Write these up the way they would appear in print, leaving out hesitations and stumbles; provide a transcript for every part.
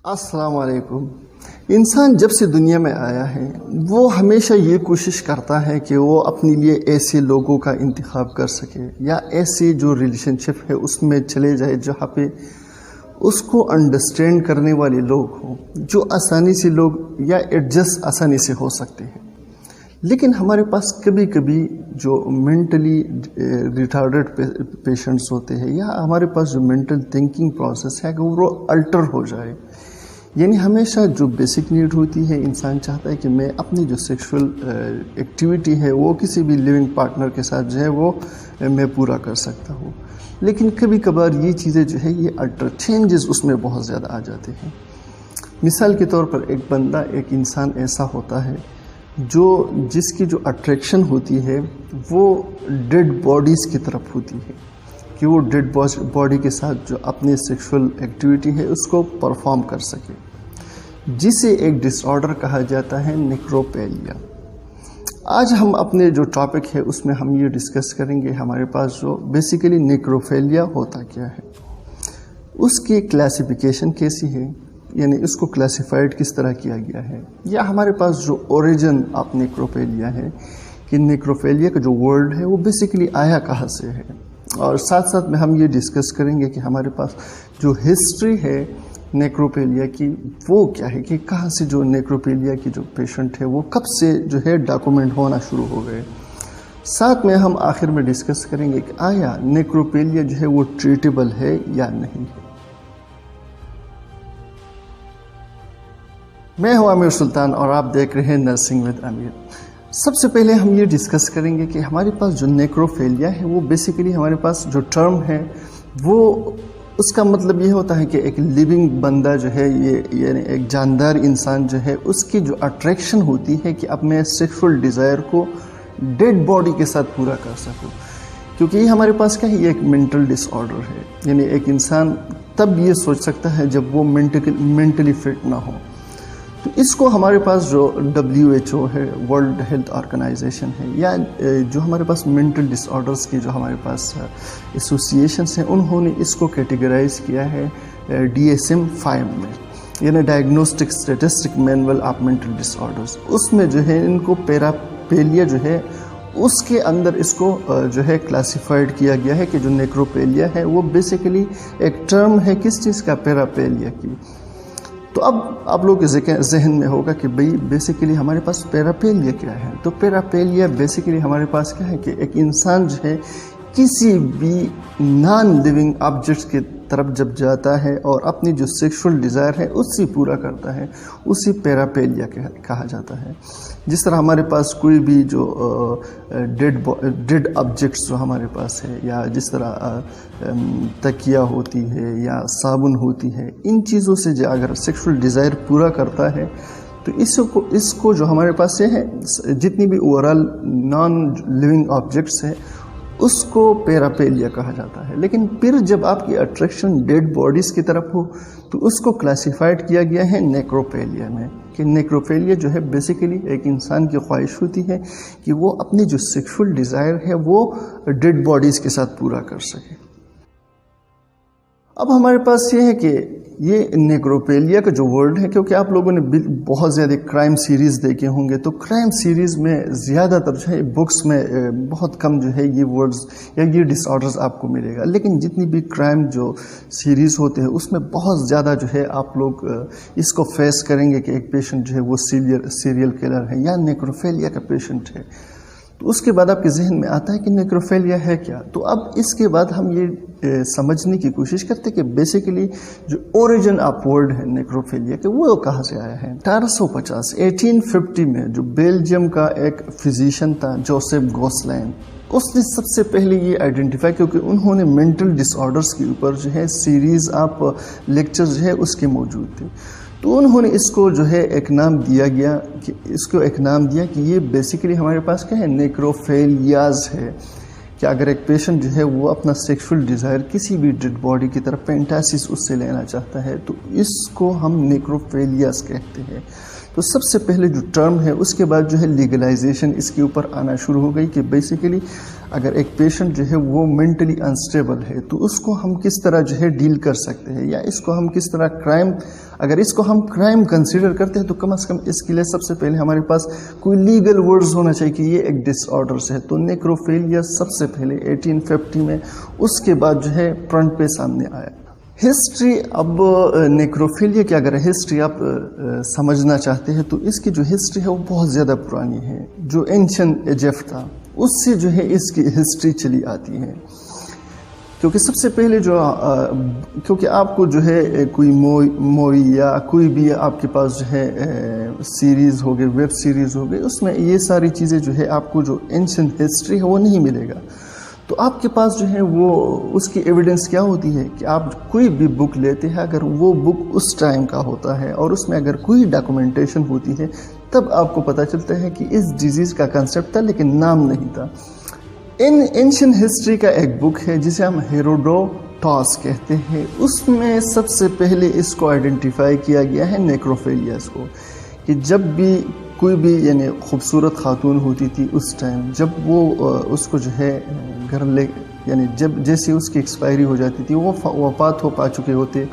السلام علیکم۔ انسان جب سے دنیا میں آیا ہے وہ ہمیشہ یہ کوشش کرتا ہے کہ وہ اپنے لیے ایسے لوگوں کا انتخاب کر سکے یا ایسے جو ریلیشن شپ ہے اس میں چلے جائے جہاں پہ اس کو انڈرسٹینڈ کرنے والے لوگ ہوں، جو آسانی سے لوگ یا ایڈجسٹ آسانی سے ہو سکتے ہیں۔ لیکن ہمارے پاس کبھی کبھی جو مینٹلی ریٹارڈڈ پیشنٹس ہوتے ہیں یا ہمارے پاس جو مینٹل تھنکنگ پروسیس ہے کہ وہ الٹر ہو جائے، یعنی ہمیشہ جو بیسک نیڈ ہوتی ہے، انسان چاہتا ہے کہ میں اپنی جو سیکشول ایکٹیویٹی ہے وہ کسی بھی لیونگ پارٹنر کے ساتھ جو ہے وہ میں پورا کر سکتا ہوں، لیکن کبھی کبھار یہ چیزیں جو ہے یہ الٹر چینجز اس میں بہت زیادہ آ جاتے ہیں۔ مثال کے طور پر ایک بندہ، ایک انسان ایسا ہوتا ہے جس کی جو اٹریکشن ہوتی ہے وہ ڈیڈ باڈیز کی طرف ہوتی ہے، کہ وہ ڈیڈ باڈی کے ساتھ جو اپنی سیکشول ایکٹیویٹی ہے اس کو پرفارم کر سکے، جسے ایک ڈس آرڈر کہا جاتا ہے نیکروپیلیا۔ آج ہم اپنے جو ٹاپک ہے اس میں ہم یہ ڈسکس کریں گے ہمارے پاس جو بیسیکلی نیکروپیلیا ہوتا کیا ہے، اس کی کلاسیفیکیشن کیسی ہے، یعنی اس کو کلاسیفائڈ کس طرح کیا گیا ہے، یا ہمارے پاس جو اوریجن آف نیکروپیلیا ہے کہ نیکروپیلیا کا جو ورڈ ہے وہ بیسیکلی آیا کہاں سے ہے، اور ساتھ ساتھ میں ہم یہ ڈسکس کریں گے کہ ہمارے پاس جو ہسٹری ہے نیکروپیلیا کی وہ کیا ہے، کہ کہاں سے جو نیکروپیلیا کی جو پیشنٹ ہے وہ کب سے جو ہے ڈاکومنٹ ہونا شروع ہو گئے۔ ساتھ میں ہم آخر میں ڈسکس کریں گے کہ آیا نیکروپیلیا جو ہے وہ ٹریٹیبل ہے یا نہیں ہے۔ میں ہوں امیر سلطان اور آپ دیکھ رہے ہیں نرسنگ ود امیر۔ سب سے پہلے ہم یہ ڈسکس کریں گے کہ ہمارے پاس جو نیکروپیلیا ہے وہ بیسیکلی ہمارے پاس جو ٹرم ہے وہ اس کا مطلب یہ ہوتا ہے کہ ایک لیونگ بندہ جو ہے یعنی ایک جاندار انسان جو ہے اس کی جو اٹریکشن ہوتی ہے کہ اب میں سیکشول ڈیزائر کو ڈیڈ باڈی کے ساتھ پورا کر سکوں، کیونکہ یہ ہمارے پاس کیا ہے، یہ ایک مینٹل ڈس آرڈر ہے، یعنی ایک انسان تب یہ سوچ سکتا ہے جب وہ مینٹلی فٹ نہ ہو۔ تو اس کو ہمارے پاس جو WHO ہے، ورلڈ ہیلتھ آرگنائزیشن ہے، یا جو ہمارے پاس مینٹل ڈس آرڈرز کی جو ہمارے پاس ایسوسیشنس ہیں، انہوں نے اس کو کیٹیگرائز کیا ہے DSM-5 میں، یعنی diagnostic statistical manual of mental disorders. اس میں جو ہے ان کو پیراپیلیا جو ہے اس کے اندر اس کو جو ہے کلاسیفائڈ کیا گیا ہے کہ جو نیکروپیلیا ہے وہ بیسیکلی ایک ٹرم ہے کس چیز کا، پیراپیلیا کی۔ تو اب آپ لوگ کے ذہن میں ہوگا کہ بھئی بیسیکلی ہمارے پاس پیراپیلیا کیا ہے۔ تو پیراپیلیا بیسیکلی ہمارے پاس کیا ہے کہ ایک انسان جو ہے کسی بھی نان لیونگ آبجیکٹس کی طرف جب جاتا ہے اور اپنی جو سیکشول ڈیزائر ہے اس سے پورا کرتا ہے، اسی پیراپیلیا کہا جاتا ہے۔ جس طرح ہمارے پاس کوئی بھی جو ڈیڈ آبجیکٹس جو ہمارے پاس ہے، یا جس طرح تکیہ ہوتی ہے یا صابن ہوتی ہے، ان چیزوں سے جو اگر سیکشول ڈیزائر پورا کرتا ہے تو اس کو جو ہمارے پاس ہے جتنی بھی اوورال نان لیونگ آبجیکٹس ہے اس کو پیراپیلیا کہا جاتا ہے۔ لیکن پھر جب آپ کی اٹریکشن ڈیڈ باڈیز کی طرف ہو تو اس کو کلاسیفائڈ کیا گیا ہے نیکروپیلیا میں، کہ نیکروپیلیا جو ہے بیسیکلی ایک انسان کی خواہش ہوتی ہے کہ وہ اپنی جو سیکشول ڈیزائر ہے وہ ڈیڈ باڈیز کے ساتھ پورا کر سکے۔ اب ہمارے پاس یہ ہے کہ یہ نیکروپیلیا کا جو ورڈ ہے، کیونکہ آپ لوگوں نے بہت زیادہ کرائم سیریز دیکھے ہوں گے، تو کرائم سیریز میں زیادہ تر جو ہے بکس میں بہت کم جو ہے یہ ورڈز یا یہ ڈس آرڈرز آپ کو ملے گا، لیکن جتنی بھی کرائم جو سیریز ہوتے ہیں اس میں بہت زیادہ جو ہے آپ لوگ اس کو فیس کریں گے کہ ایک پیشنٹ جو ہے وہ سیریل کلر ہے یا نیکروپیلیا کا پیشنٹ ہے۔ تو اس کے بعد آپ کے ذہن میں آتا ہے کہ نیکروپیلیا ہے کیا۔ تو اب اس کے بعد ہم یہ سمجھنے کی کوشش کرتے ہیں کہ بیسیکلی جو اوریجن آف ورڈ ہے نیکروپیلیا کہ وہ کہاں سے آیا ہے۔ 1850 میں جو بیلجیم کا ایک فزیشین تھا جوزف گوسلین، اس نے سب سے پہلے یہ آئیڈینٹیفائی، کیونکہ انہوں نے مینٹل ڈس آرڈرز کے اوپر جو ہے سیریز آف لیکچر جو ہے اس کے موجود تھے، تو انہوں نے اس کو جو ہے ایک نام دیا کہ یہ بیسیکلی ہمارے پاس کیا ہے، نیکروفیلیاز ہے، کہ اگر ایک پیشنٹ جو ہے وہ اپنا سیکشول ڈیزائر کسی بھی ڈیڈ باڈی کی طرف فینٹاسیز اس سے لینا چاہتا ہے تو اس کو ہم نیکروفیلیاز کہتے ہیں۔ تو سب سے پہلے جو ٹرم ہے اس کے بعد جو ہے لیگلائزیشن اس کے اوپر آنا شروع ہو گئی کہ بیسیکلی اگر ایک پیشنٹ جو ہے وہ مینٹلی انسٹیبل ہے تو اس کو ہم کس طرح جو ہے ڈیل کر سکتے ہیں، یا اس کو ہم کس طرح اگر اس کو ہم کرائم کنسیڈر کرتے ہیں تو کم از کم اس کے لیے سب سے پہلے ہمارے پاس کوئی لیگل ورڈز ہونا چاہیے کہ یہ ایک ڈس آرڈرس ہے. تو نیکروفیلیا سب سے پہلے 1850 میں اس کے بعد جو ہے فرنٹ پہ سامنے آیا. ہسٹری، اب نیکروفیلیا کی اگر ہسٹری آپ سمجھنا چاہتے ہیں تو اس کی جو ہسٹری ہے وہ بہت زیادہ پرانی ہے. جو اینشنٹ ایجپٹ تھا اس سے جو ہے اس کی ہسٹری چلی آتی ہے. کیونکہ سب سے پہلے کیونکہ آپ کو جو ہے کوئی مووی یا کوئی بھی آپ کے پاس جو ہے سیریز ہو گئے، ویب سیریز ہو گئی، اس میں یہ ساری چیزیں جو ہے آپ کو جو اینشنٹ ہسٹری ہے وہ نہیں ملے گا. تو آپ کے پاس جو ہے وہ اس کی ایویڈنس کیا ہوتی ہے کہ آپ کوئی بھی بک لیتے ہیں، اگر وہ بک اس ٹائم کا ہوتا ہے اور اس میں اگر کوئی ڈاکومنٹیشن ہوتی ہے تب آپ کو پتہ چلتا ہے کہ اس ڈیزیز کا کنسیپٹ تھا لیکن نام نہیں تھا. اینشنٹ ہسٹری کا ایک بک ہے جسے ہم ہیروڈوٹس کہتے ہیں، اس میں سب سے پہلے اس کو آئیڈینٹیفائی کیا گیا ہے نیکروفیلیاس کو، کہ جب بھی کوئی بھی یعنی خوبصورت خاتون ہوتی تھی اس ٹائم، جب وہ اس کو جو ہے گھر یعنی جیسے اس کی ایکسپائری ہو جاتی تھی، وہ وفات ہو پا چکے ہوتے،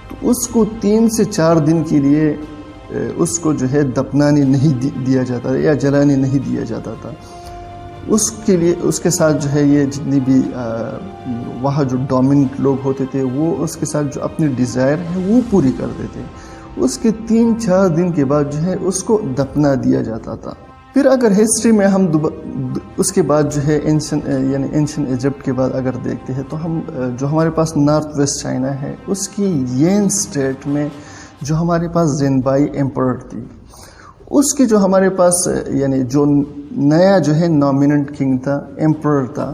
تو اس کو 3 سے 4 دن کے لیے اس کو جو ہے دفنانے نہیں دیا جاتا یا جلانے نہیں دیا جاتا تھا. اس کے لیے اس کے ساتھ جو ہے یہ جتنی بھی وہاں جو ڈومیننٹ لوگ ہوتے تھے وہ اس کے ساتھ جو اپنی ڈیزائر ہے وہ پوری کرتے تھے. اس کے 3-4 دن کے بعد جو ہے اس کو دفنا دیا جاتا تھا. پھر اگر ہسٹری میں ہم اس کے بعد جو ہے اینشنٹ ایجپٹ کے بعد اگر دیکھتے ہیں تو ہم جو ہمارے پاس نارتھ ویسٹ چائنا ہے اس کی یین اسٹیٹ میں جو ہمارے پاس زینبائی ایمپرر تھی، اس کی جو ہمارے پاس یعنی جو نیا جو ہے نامیننٹ کنگ تھا، ایمپرر تھا،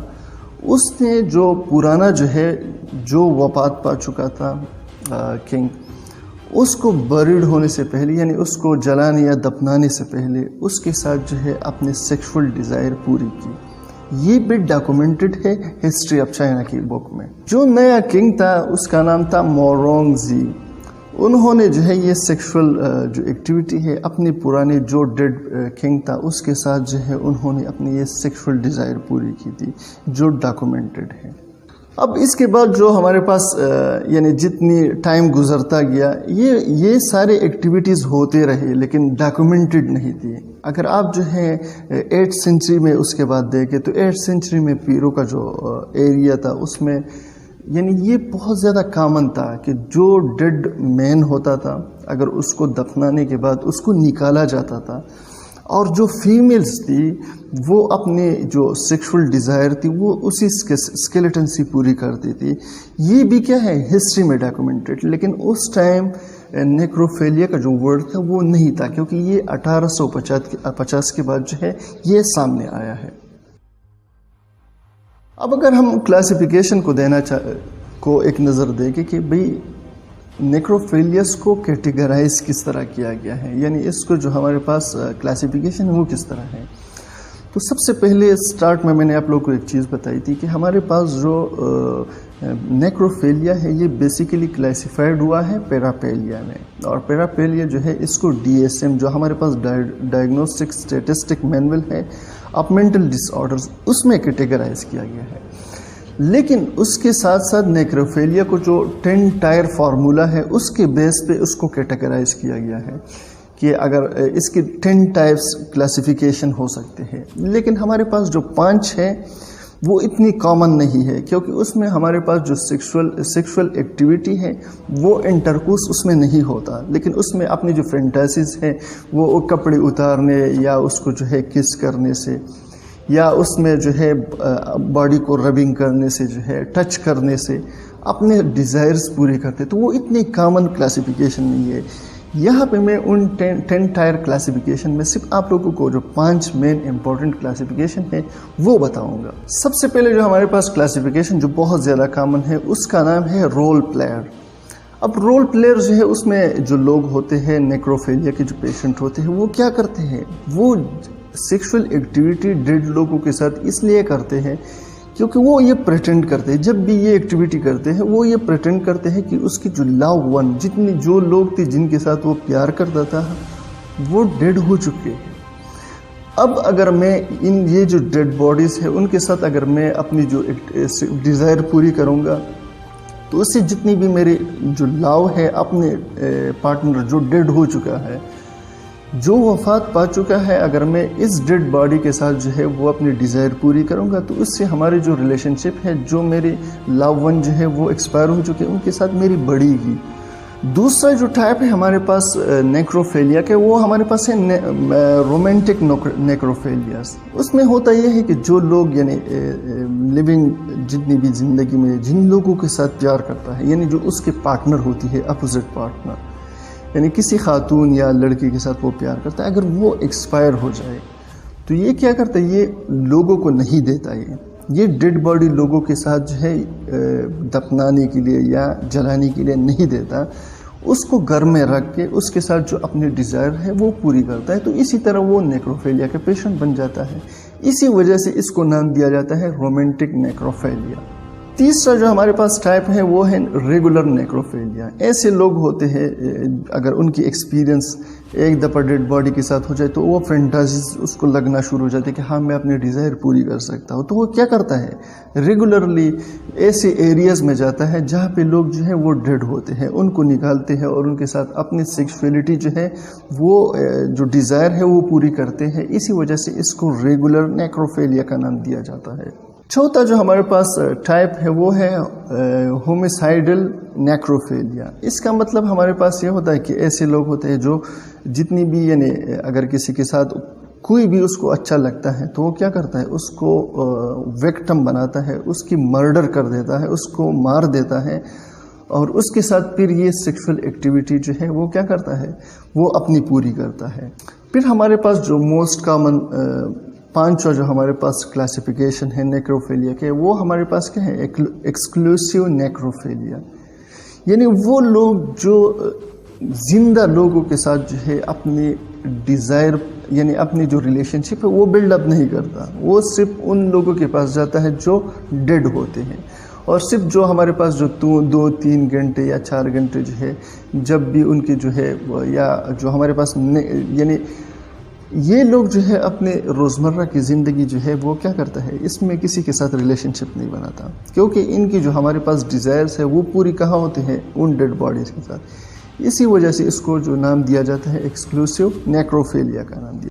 اس نے جو پرانا جو ہے جو وفات پا چکا تھا کنگ، اس کو بریڈ ہونے سے پہلے یعنی اس کو جلانے یا دفنانے سے پہلے اس کے ساتھ جو ہے اپنے سیکشول ڈیزائر پوری کی. یہ بھی ڈاکومنٹڈ ہے ہسٹری آف چائنا کی بک میں. جو نیا کنگ تھا اس کا نام تھا مورونگ زی. انہوں نے جو ہے یہ سیکشول جو ایکٹیویٹی ہے اپنے پرانے جو ڈیڈ کنگ تھا اس کے ساتھ جو ہے انہوں نے اپنی یہ سیکشول ڈیزائر پوری کی تھی، جو ڈاکومنٹڈ ہے. اب اس کے بعد جو ہمارے پاس یعنی جتنی ٹائم گزرتا گیا یہ سارے ایکٹیویٹیز ہوتے رہے لیکن ڈاکومنٹڈ نہیں تھی. اگر آپ جو ہے 8th سینچری میں اس کے بعد دیکھیں تو 8th سینچری میں پیرو کا جو ایریا تھا اس میں یعنی یہ بہت زیادہ کامن تھا کہ جو ڈیڈ مین ہوتا تھا اگر اس کو دفنانے کے بعد اس کو نکالا جاتا تھا، اور جو فیمیلز تھی وہ اپنے جو سیکشول ڈیزائر تھی وہ اسی اسکیلیٹن سے پوری کرتی تھی. یہ بھی کیا ہے ہسٹری میں ڈاکومنٹڈ، لیکن اس ٹائم نیکروفیلیا کا جو ورڈ تھا وہ نہیں تھا کیونکہ یہ 1850 کے بعد جو ہے یہ سامنے آیا ہے. اب اگر ہم کلاسیفیکیشن کو ایک نظر دیکھیں کہ بھئی نیکروفیلیاس کو کیٹیگرائز کس طرح کیا گیا ہے، یعنی اس کو جو ہمارے پاس کلاسیفیکیشن ہے وہ کس طرح ہے. تو سب سے پہلے سٹارٹ میں نے آپ لوگوں کو ایک چیز بتائی تھی کہ ہمارے پاس جو نیکروفیلیا ہے یہ بیسیکلی کلاسیفائڈ ہوا ہے پیراپیلیا میں، اور پیراپیلیا جو ہے اس کو DSM جو ہمارے پاس ڈائگنوسٹک اسٹیٹسٹک مینول ہے آف مینٹل ڈس آرڈرز اس میں کیٹیگرائز کیا گیا ہے. لیکن اس کے ساتھ ساتھ نیکروفیلیا کو جو 10 ٹائر فارمولا ہے اس کے بیس پہ اس کو کیٹیگرائز کیا گیا ہے کہ اگر اس کی 10 ٹائپس کلاسیفیکیشن ہو سکتے ہیں. لیکن ہمارے پاس جو 5 ہے وہ اتنی کامن نہیں ہے کیونکہ اس میں ہمارے پاس جو سیکشول ایکٹیویٹی ہے وہ انٹرکورس اس میں نہیں ہوتا، لیکن اس میں اپنی جو فینٹیسیز ہیں وہ کپڑے اتارنے یا اس کو جو ہے کس کرنے سے یا اس میں جو ہے باڈی کو ربنگ کرنے سے جو ہے ٹچ کرنے سے اپنے ڈیزائرز پورے کرتے، تو وہ اتنی کامن کلاسیفیکیشن نہیں ہے. یہاں پہ میں ان 10 ٹائر کلاسیفیکیشن میں صرف آپ لوگوں کو جو 5 مین امپورٹنٹ کلاسیفیکیشن ہے وہ بتاؤں گا. سب سے پہلے جو ہمارے پاس کلاسیفیکیشن جو بہت زیادہ کامن ہے اس کا نام ہے رول پلیئر. اب رول پلیئر جو ہے اس میں جو لوگ ہوتے ہیں نیکروفیلیا کے جو پیشنٹ ہوتے ہیں وہ کیا کرتے ہیں، وہ سیکشول ایکٹیویٹی ڈیڈ لوگوں کے ساتھ اس لیے کرتے ہیں کیونکہ وہ یہ پریٹینڈ کرتے ہیں، جب بھی یہ ایکٹیویٹی کرتے ہیں وہ یہ پریٹینڈ کرتے ہیں کہ اس کی جو لو ون جو لوگ تھے جن کے ساتھ وہ پیار کرتا تھا وہ ڈیڈ ہو چکے ہیں. اب اگر میں یہ جو ڈیڈ باڈیز ہے ان کے ساتھ اگر میں اپنی جو ڈیزائر پوری کروں گا تو اس سے جتنی بھی میرے جو لاؤ ہے اپنے پارٹنر جو ڈیڈ ہو چکا ہے، جو وفات پا چکا ہے، اگر میں اس ڈیڈ باڈی کے ساتھ جو ہے وہ اپنی ڈیزائر پوری کروں گا تو اس سے ہماری جو ریلیشن شپ ہے، جو میرے لو ون جو ہے وہ ایکسپائر ہو چکے ان کے ساتھ میری بڑھے گی۔ دوسرا جو ٹائپ ہے ہمارے پاس نیکروفیلیا کے، وہ ہمارے پاس ہے رومانٹک نیکروفیلیاز۔ اس میں ہوتا یہ ہے کہ جو لوگ یعنی لیونگ جتنی بھی زندگی میں جن لوگوں کے ساتھ پیار کرتا ہے، یعنی جو اس کے پارٹنر ہوتی ہے، اپوزٹ پارٹنر، یعنی کسی خاتون یا لڑکی کے ساتھ وہ پیار کرتا ہے، اگر وہ ایکسپائر ہو جائے تو یہ کیا کرتا ہے، یہ لوگوں کو نہیں دیتا، یہ ڈیڈ باڈی لوگوں کے ساتھ جو ہے دفنانے کے لیے یا جلانے کے لیے نہیں دیتا، اس کو گھر میں رکھ کے اس کے ساتھ جو اپنی ڈیزائر ہے وہ پوری کرتا ہے۔ تو اسی طرح وہ نیکروفیلیا کا پیشنٹ بن جاتا ہے، اسی وجہ سے اس کو نام دیا جاتا ہے رومانٹک نیکروفیلیا۔ تیسرا جو ہمارے پاس ٹائپ ہے وہ ہے ریگولر نیکروفیلیا۔ ایسے لوگ ہوتے ہیں اگر ان کی ایکسپیرینس ایک دفعہ ڈیڈ باڈی کے ساتھ ہو جائے تو وہ فینٹازیز اس کو لگنا شروع ہو جاتے کہ ہاں میں اپنی ڈیزائر پوری کر سکتا ہوں، تو وہ کیا کرتا ہے، ریگولرلی ایسے ایریاز میں جاتا ہے جہاں پہ لوگ جو ہے وہ ڈیڈ ہوتے ہیں، ان کو نکالتے ہیں اور ان کے ساتھ اپنی سیکسولیٹی جو ہے وہ جو ڈیزائر ہے وہ پوری کرتے ہیں۔ اسی وجہ سے اس کو ریگولر نیکروفیلیا کا نام دیا جاتا ہے۔ چوتھا جو ہمارے پاس ٹائپ ہے وہ ہے ہومیسائیڈل نیکروفیلیا۔ اس کا مطلب ہمارے پاس یہ ہوتا ہے کہ ایسے لوگ ہوتے ہیں جو جتنی بھی یعنی اگر کسی کے ساتھ کوئی بھی اس کو اچھا لگتا ہے تو وہ کیا کرتا ہے، اس کو وکٹم بناتا ہے، اس کی مرڈر کر دیتا ہے، اس کو مار دیتا ہے، اور اس کے ساتھ پھر یہ سیکشول ایکٹیویٹی جو ہے وہ کیا کرتا ہے، وہ اپنی پوری کرتا ہے۔ پھر ہمارے پاس جو موسٹ کامن پانچواں جو ہمارے پاس کلاسیفیکیشن ہے نیکروفیلیا کے، وہ ہمارے پاس کیا ہے، ایکسکلوسیو نیکروفیلیا، یعنی وہ لوگ جو زندہ لوگوں کے ساتھ جو ہے اپنی ڈیزائر یعنی اپنی جو ریلیشن شپ ہے وہ بلڈ اپ نہیں کرتا، وہ صرف ان لوگوں کے پاس جاتا ہے جو ڈیڈ ہوتے ہیں، اور صرف جو ہمارے پاس جو 2-3 گھنٹے یا 4 گھنٹے جو ہے جب بھی ان کی جو ہے یا جو ہمارے پاس یعنی یہ لوگ جو ہے اپنے روزمرہ کی زندگی جو ہے وہ کیا کرتا ہے، اس میں کسی کے ساتھ ریلیشن شپ نہیں بناتا، کیونکہ ان کی جو ہمارے پاس ڈیزائرز ہے وہ پوری کہاں ہوتے ہیں، ان ڈیڈ باڈیز کے ساتھ۔ اسی وجہ سے اس کو جو نام دیا جاتا ہے ایکسکلوسیو نیکروفیلیا کا نام دیا۔